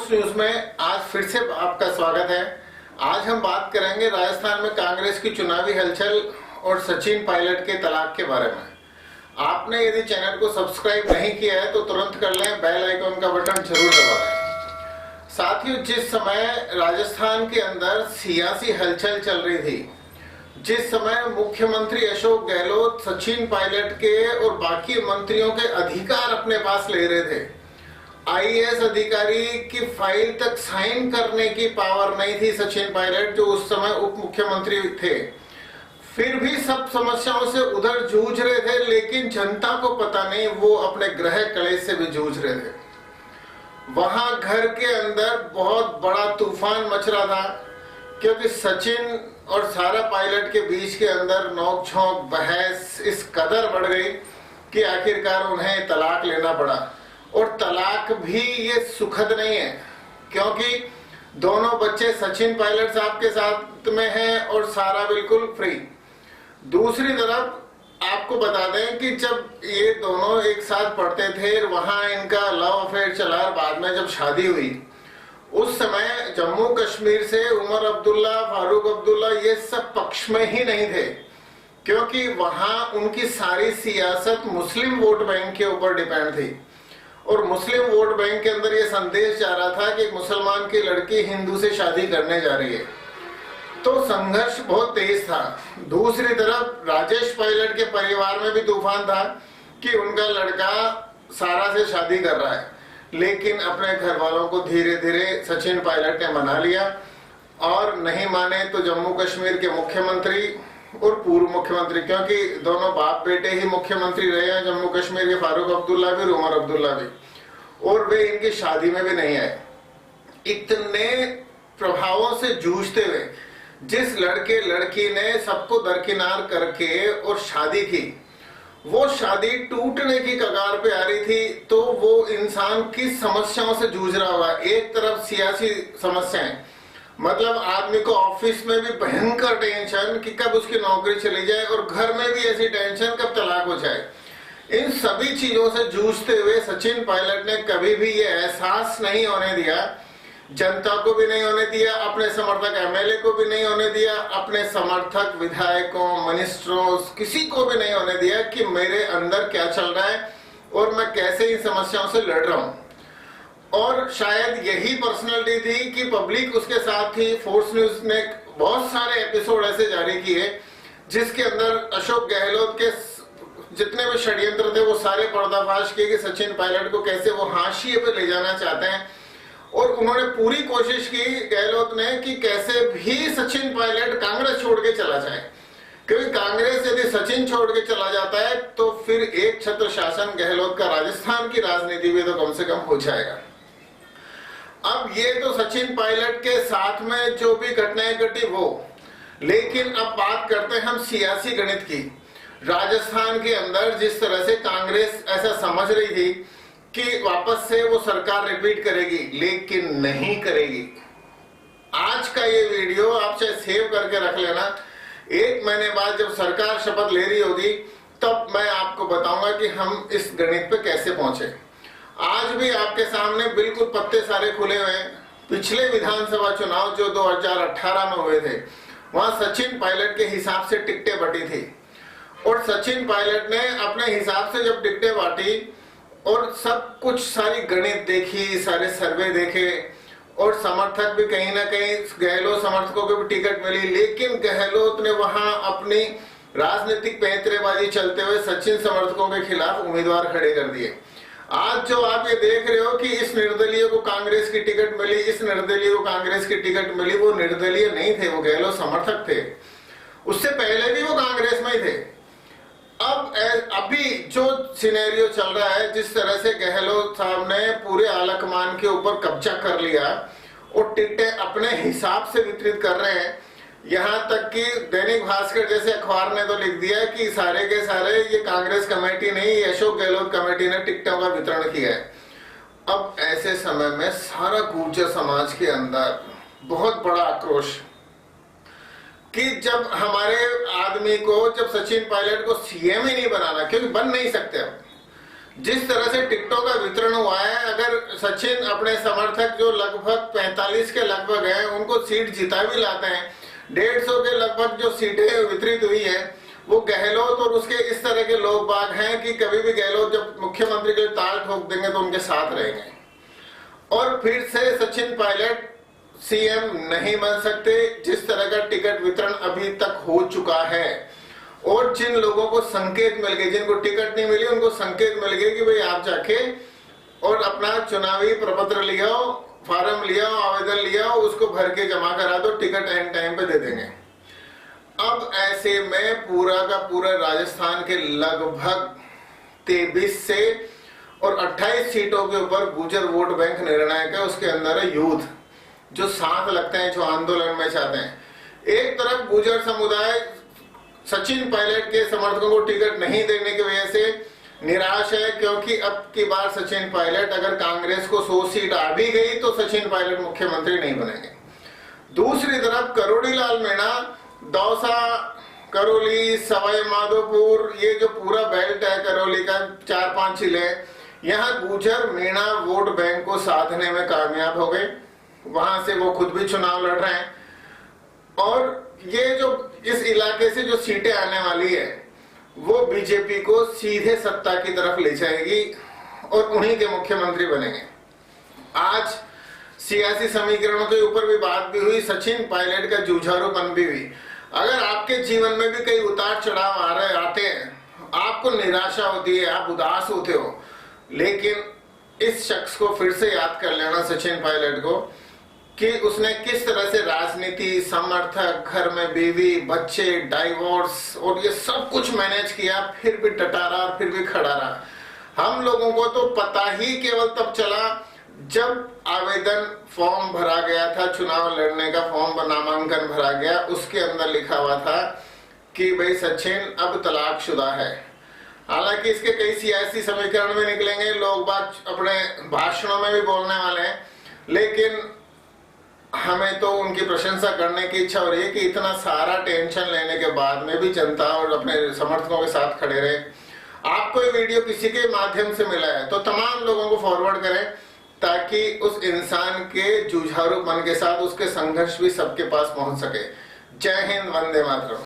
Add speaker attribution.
Speaker 1: Force news में आज फिर से आपका स्वागत है। आज हम बात करेंगे राजस्थान में कांग्रेस की चुनावी हलचल और सचिन पायलट के तलाक के बारे में। आपने यदि चैनल को सब्सक्राइब नहीं किया है तो तुरंत कर लें, बेल आइकॉन का बटन जरूर दबा दें। साथियों, जिस समय राजस्थान के अंदर सियासी हलचल चल रही थी, जिस समय मुख्यमंत्री अशोक गहलोत सचिन पायलट के और बाकी मंत्रियों के अधिकार अपने पास ले रहे थे, आईएएस अधिकारी की फाइल तक साइन करने की पावर नहीं थी सचिन पायलट जो उस समय उप मुख्यमंत्री थे, फिर भी सब समस्याओं से उधर जूझ रहे थे। लेकिन जनता को पता नहीं, वो अपने ग्रह कलेश से भी जूझ रहे थे। वहां घर के अंदर बहुत बड़ा तूफान मच रहा था, क्योंकि सचिन और सारा पायलट के बीच के अंदर नोक-झोंक, बहस इस कदर बढ़ गई कि आखिरकार उन्हें तलाक लेना पड़ा। और तलाक भी ये सुखद नहीं है, क्योंकि दोनों बच्चे सचिन पायलट साहब के साथ में हैं और सारा बिल्कुल फ्री। दूसरी तरफ आपको बता दें कि जब ये दोनों एक साथ पढ़ते थे, वहां इनका लव अफेयर चला, बाद में जब शादी हुई उस समय जम्मू कश्मीर से उमर अब्दुल्ला, फारूक अब्दुल्ला ये सब पक्ष में ही नहीं थे, क्योंकि वहां उनकी सारी सियासत मुस्लिम वोट बैंक के ऊपर डिपेंड थी। और मुस्लिम वोट बैंक के अंदर ये संदेश जा रहा था कि मुसलमान की लड़की हिंदू से शादी करने जा रही है, तो संघर्ष बहुत तेज था। दूसरी तरफ राजेश पायलट के परिवार में भी तूफान था कि उनका लड़का सारा से शादी कर रहा है, लेकिन अपने घर वालों को धीरे धीरे सचिन पायलट ने मना लिया। और नहीं माने तो जम्मू कश्मीर के मुख्यमंत्री और पूर्व मुख्यमंत्री, क्योंकि दोनों बाप बेटे ही मुख्यमंत्री रहे हैं जम्मू कश्मीर के, फारूक अब्दुल्ला भी, उमर अब्दुल्ला भी, और वे इनकी शादी में भी नहीं आए। इतने प्रभावों से जूझते हुए जिस लड़के लड़की ने सबको दरकिनार करके और शादी की, वो शादी टूटने की कगार पे आ रही थी, तो वो इंसान किस समस्याओं से जूझ रहा होगा। एक तरफ सियासी समस्याएं, मतलब आदमी को ऑफिस में भी भयंकर टेंशन कि कब उसकी नौकरी चली जाए, और घर में भी ऐसी टेंशन कब तलाक हो जाए। इन सभी चीजों से जूझते हुए सचिन पायलट ने कभी भी ये एहसास नहीं होने दिया, जनता को भी नहीं होने दिया, अपने समर्थक एमएलए को भी नहीं होने दिया, अपने समर्थक विधायकों, मिनिस्टरों, किसी को भी नहीं होने दिया कि मेरे अंदर क्या चल रहा है और मैं कैसे इन समस्याओं से लड़ रहा हूं। और शायद यही पर्सनालिटी थी कि पब्लिक उसके साथ थी। फोर्स न्यूज ने बहुत सारे एपिसोड ऐसे जारी किए जिसके अंदर अशोक गहलोत के जितने भी षड्यंत्र थे वो सारे पर्दाफाश किए कि सचिन पायलट को कैसे वो हाशिए पे ले जाना चाहते हैं। और उन्होंने पूरी कोशिश की गहलोत ने कि कैसे भी सचिन पायलट कांग्रेस छोड़ के चला जाए, क्योंकि कांग्रेस यदि सचिन छोड़ के चला जाता है तो फिर एक छत्र शासन गहलोत का राजस्थान की राजनीति में तो कम से कम हो जाएगा। अब ये तो सचिन पायलट के साथ में जो भी घटनाएं घटी वो, लेकिन अब बात करते हैं हम सियासी गणित की। राजस्थान के अंदर जिस तरह से कांग्रेस ऐसा समझ रही थी कि वापस से वो सरकार रिपीट करेगी, लेकिन नहीं करेगी। आज का ये वीडियो आप चाहे सेव करके रख लेना, 1 महीने बाद जब सरकार शपथ ले रही होगी तब मैं आपको बताऊंगा कि हम इस गणित पे कैसे पहुंचे। आज भी आपके सामने बिल्कुल पत्ते सारे खुले हुए हैं। पिछले विधानसभा चुनाव जो 2018 में हुए थे, वहां सचिन पायलट के हिसाब से टिकटें बटी थी, और सचिन पायलट ने अपने हिसाब से जब टिकटें बांटी और सब कुछ सारी गणित देखी, सारे सर्वे देखे, और समर्थक भी कहीं ना कहीं गहलोत समर्थकों को भी टिकट मिली, लेकिन गहलोत ने वहां अपनी राजनीतिक पैंतरेबाजी चलते हुए सचिन समर्थकों के खिलाफ उम्मीदवार खड़े कर दिए। आज जो आप ये देख रहे हो कि इस निर्दलीय को कांग्रेस की टिकट मिली, इस निर्दलीय को कांग्रेस की टिकट मिली, वो निर्दलीय नहीं थे, वो गहलोत समर्थक थे। उससे पहले भी वो कांग्रेस में ही थे। अब अभी जो सिनेरियो चल रहा है, जिस तरह से गहलोत साहब ने पूरे आलाकमान के ऊपर कब्जा कर लिया और टिकटें अपने हिसाब से वितरित कर रहे हैं, यहाँ तक कि दैनिक भास्कर जैसे अखबार ने तो लिख दिया कि सारे के सारे ये कांग्रेस कमेटी नहीं, ये अशोक गहलोत कमेटी ने टिकटों का वितरण किया है। अब ऐसे समय में सारा गुर्जर समाज के अंदर बहुत बड़ा आक्रोश कि जब हमारे आदमी को, जब सचिन पायलट को सीएम ही नहीं बनाना, क्योंकि बन नहीं सकते अब, जिस तरह से टिकटों का वितरण हुआ है, अगर सचिन अपने समर्थक जो लगभग 45 के लगभग हैं उनको सीट जिता भी लाते हैं, 150 के लगभग जो सीटें वितरित हुई है वो गहलोत और उसके इस तरह के लोग बाग हैं कि कभी भी गहलोत जब मुख्यमंत्री के लिए ताल ठोक देंगे तो उनके साथ रहेंगे और फिर से सचिन पायलट सीएम नहीं बन सकते। जिस तरह का टिकट वितरण अभी तक हो चुका है और जिन लोगों को संकेत मिल गए, जिनको टिकट नहीं मिली उनको संकेत मिल गए कि भाई आप जाके और अपना चुनावी प्रपत्र लिया हो, फार्म लिया हो, आवेदन लिया हो, उसको भर के जमा करा दो, टिकट एंड टाइम पे दे देंगे। अब ऐसे में पूरा का पूरा राजस्थान के लगभग 23 से और 28 सीटों के ऊपर गुर्जर वोट बैंक निर्णायक है। उसके अंदर है यूथ जो साथ लगते हैं, जो आंदोलन में चाहते हैं। एक तरफ गुर्जर समुदाय सचिन पायलट के समर्थकों को टिकट नहीं देने की वजह से निराश है, क्योंकि अब की बार सचिन पायलट अगर कांग्रेस को 100 सीट आ भी गई तो सचिन पायलट मुख्यमंत्री नहीं बनेंगे। दूसरी तरफ करोड़ी लाल मीणा, दौसा, करौली, सवाई माधोपुर, ये जो पूरा बेल्ट है करौली का 4-5 जिले, यहाँ गुर्जर मीणा वोट बैंक को साधने में कामयाब हो गए। वहां से वो खुद भी चुनाव लड़ रहे हैं और ये जो इस इलाके से जो सीटें आने वाली है वो बीजेपी को सीधे सत्ता की तरफ ले जाएगी और उन्हीं के मुख्यमंत्री बनेंगे। आज सियासी समीकरणों के ऊपर भी बात भी हुई, सचिन पायलट का जुझारूपन भी हुई। अगर आपके जीवन में भी कई उतार चढ़ाव आते हैं, आपको निराशा होती है, आप उदास होते हो, लेकिन इस शख्स को फिर से याद कर लेना, सचिन पायलट को, कि उसने किस तरह से राजनीति, समर्थक, घर में बीवी, बच्चे, डाइवोर्स और ये सब कुछ मैनेज किया, फिर भी डटा रहा, फिर भी खड़ा रहा। हम लोगों को तो पता ही केवल तब चला जब आवेदन फॉर्म भरा गया था, चुनाव लड़ने का फॉर्म नामांकन भरा गया, उसके अंदर लिखा हुआ था कि भाई सचिन अब तलाकशुदा है। हालांकि इसके कई सियासी समीकरण भी निकलेंगे, लोग बात अपने भाषणों में भी बोलने वाले हैं, लेकिन हमें तो उनकी प्रशंसा करने की इच्छा हो रही है कि इतना सारा टेंशन लेने के बाद में भी जनता और अपने समर्थकों के साथ खड़े रहे। आपको ये वीडियो किसी के माध्यम से मिला है तो तमाम लोगों को फॉरवर्ड करें, ताकि उस इंसान के जुझारूपन के साथ उसके संघर्ष भी सबके पास पहुंच सके। जय हिंद, वंदे मातरम।